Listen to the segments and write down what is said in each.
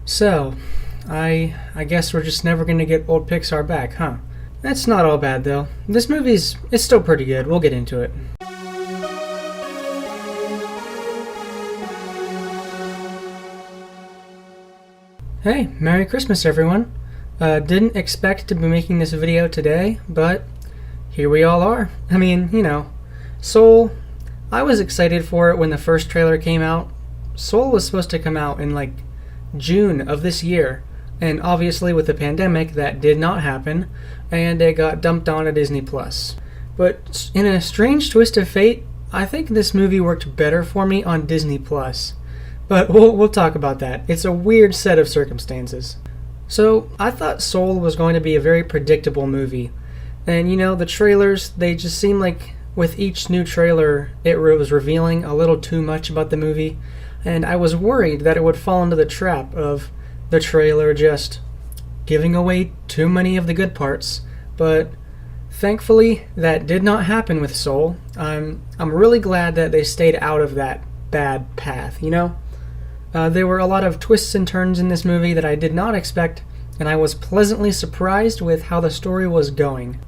So, I guess we're just never gonna get old Pixar back, huh? That's not all bad though. This movie's it's still pretty good. We'll get into it. Hey, Merry Christmas everyone. Didn't expect to be making this video today, but here we all are. I mean, Soul, I was excited for it when the first trailer came out. Soul was supposed to come out in like June of this year, and obviously with the pandemic that did not happen, and it got dumped onto Disney Plus. But in a strange twist of fate, I think this movie worked better for me on Disney Plus. But we'll talk about that. It's a weird set of circumstances. So I thought Soul was going to be a very predictable movie. And the trailers, they just seem like with each new trailer, it was revealing a little too much about the movie. And I was worried that it would fall into the trap of the trailer just giving away too many of the good parts. But thankfully, that did not happen with Soul. I'm really glad that they stayed out of that bad path, There were a lot of twists and turns in this movie that I did not expect, and I was pleasantly surprised with how the story was going.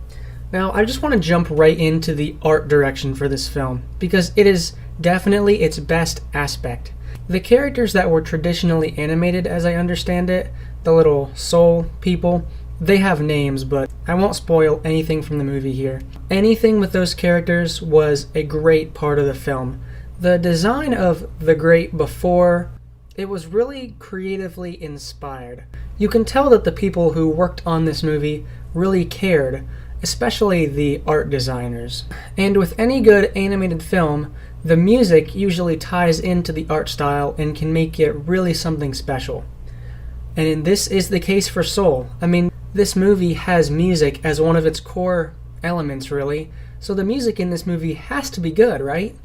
Now, I just want to jump right into the art direction for this film, because it is definitely its best aspect. The characters that were traditionally animated, as I understand it, the little soul people, they have names, but I won't spoil anything from the movie here. Anything with those characters was a great part of the film. The design of the Great Before, it was really creatively inspired. You can tell that the people who worked on this movie really cared, especially the art designers. And with any good animated film, the music usually ties into the art style and can make it really something special. And this is the case for Soul. I mean, this movie has music as one of its core elements, really. So the music in this movie has to be good, right?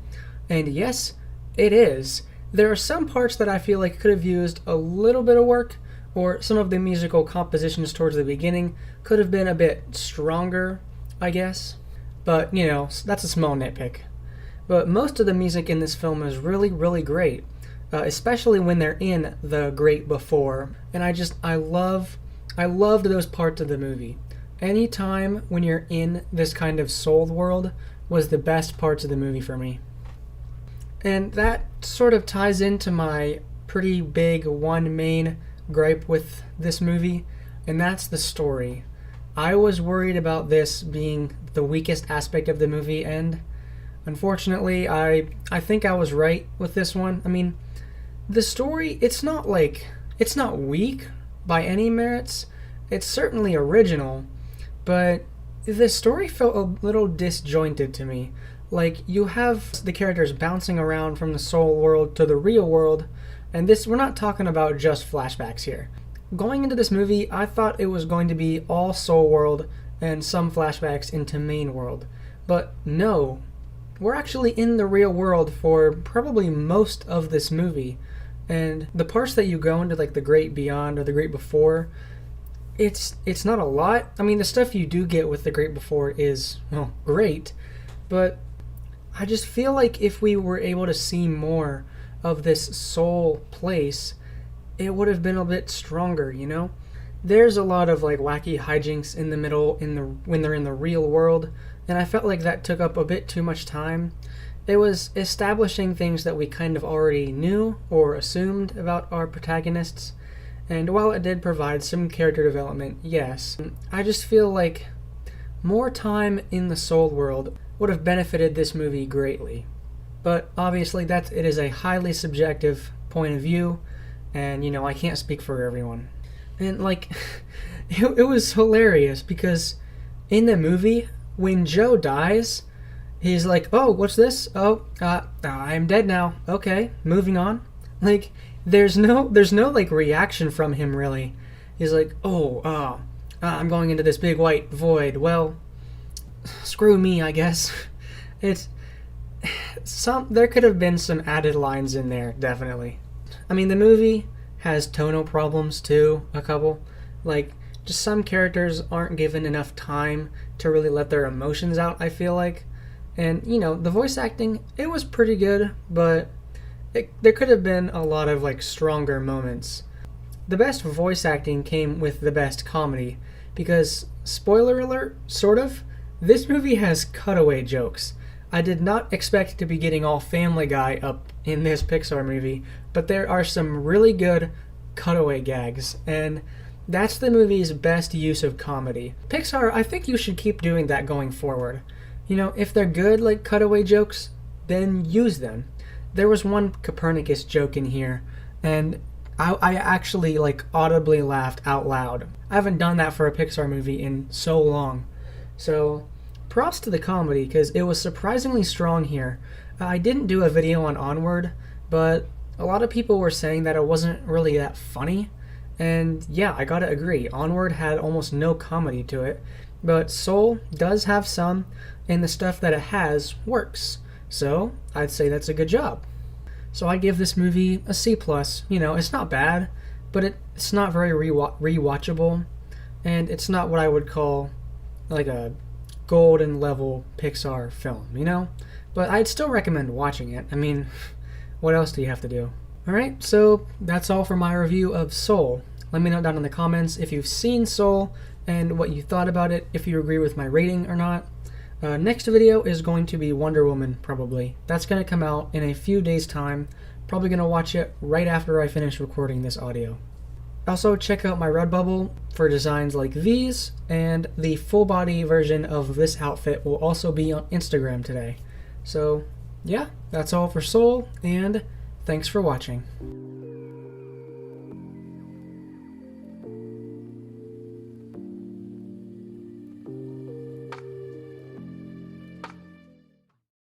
And yes, it is. There are some parts that I feel like could have used a little bit of work, or some of the musical compositions towards the beginning could have been a bit stronger, I guess. But, that's a small nitpick. But most of the music in this film is really, really great, especially when they're in the Great Before. And I loved those parts of the movie. Anytime when you're in this kind of soul world was the best parts of the movie for me. And that sort of ties into my pretty big one main gripe with this movie, and that's the story. I was worried about this being the weakest aspect of the movie, and unfortunately, I think I was right with this one. I mean, the story, it's not weak by any merits. It's certainly original, but the story felt a little disjointed to me. Like, you have the characters bouncing around from the soul world to the real world, and we're not talking about just flashbacks here. Going into this movie, I thought it was going to be all soul world and some flashbacks into main world. But no, we're actually in the real world for probably most of this movie. And the parts that you go into, like the Great Beyond or the Great Before, it's not a lot. I mean, the stuff you do get with the Great Before is, well, great, but I just feel like if we were able to see more of this soul place, it would have been a bit stronger, There's a lot of like wacky hijinks in the middle when they're in the real world, and I felt like that took up a bit too much time. It was establishing things that we kind of already knew or assumed about our protagonists, and while it did provide some character development, yes, I just feel like more time in the soul world would have benefited this movie greatly. But obviously it is a highly subjective point of view, and I can't speak for everyone. And it was hilarious because in the movie, when Joe dies, he's like, "Oh, what's this? Oh, I'm dead now. Okay, moving on." Like, there's no reaction from him really. He's like, I'm going into this big white void. Well, screw me, I guess. There could have been some added lines in there, definitely. I mean, the movie has tonal problems too, a couple. Like, just some characters aren't given enough time to really let their emotions out, I feel like. And, the voice acting, it was pretty good, but there could have been a lot of, stronger moments. the best voice acting came with the best comedy, because, spoiler alert, sort of, this movie has cutaway jokes. I did not expect to be getting all Family Guy up in this Pixar movie, but there are some really good cutaway gags, and that's the movie's best use of comedy. Pixar, I think you should keep doing that going forward. You know, if they're good, like cutaway jokes, then use them. There was one Copernicus joke in here, and I actually like audibly laughed out loud. I haven't done that for a Pixar movie in so long. So props to the comedy, because it was surprisingly strong here. I didn't do a video on Onward, but a lot of people were saying that it wasn't really that funny. And yeah, I gotta agree, Onward had almost no comedy to it, but Soul does have some, and the stuff that it has works. So I'd say that's a good job. So I give this movie a C+. You know, it's not bad, but it's not very rewatchable, and it's not what I would call like a golden level Pixar film, you know? But I'd still recommend watching it. I mean, what else do you have to do? Alright, so that's all for my review of Soul. Let me know down in the comments if you've seen Soul and what you thought about it, if you agree with my rating or not. Next video is going to be Wonder Woman, probably. That's going to come out in a few days' time. Probably going to watch it right after I finish recording this audio. Also, check out my Redbubble for designs like these, and the full body version of this outfit will also be on Instagram today. So, yeah, that's all for Soul, and thanks for watching.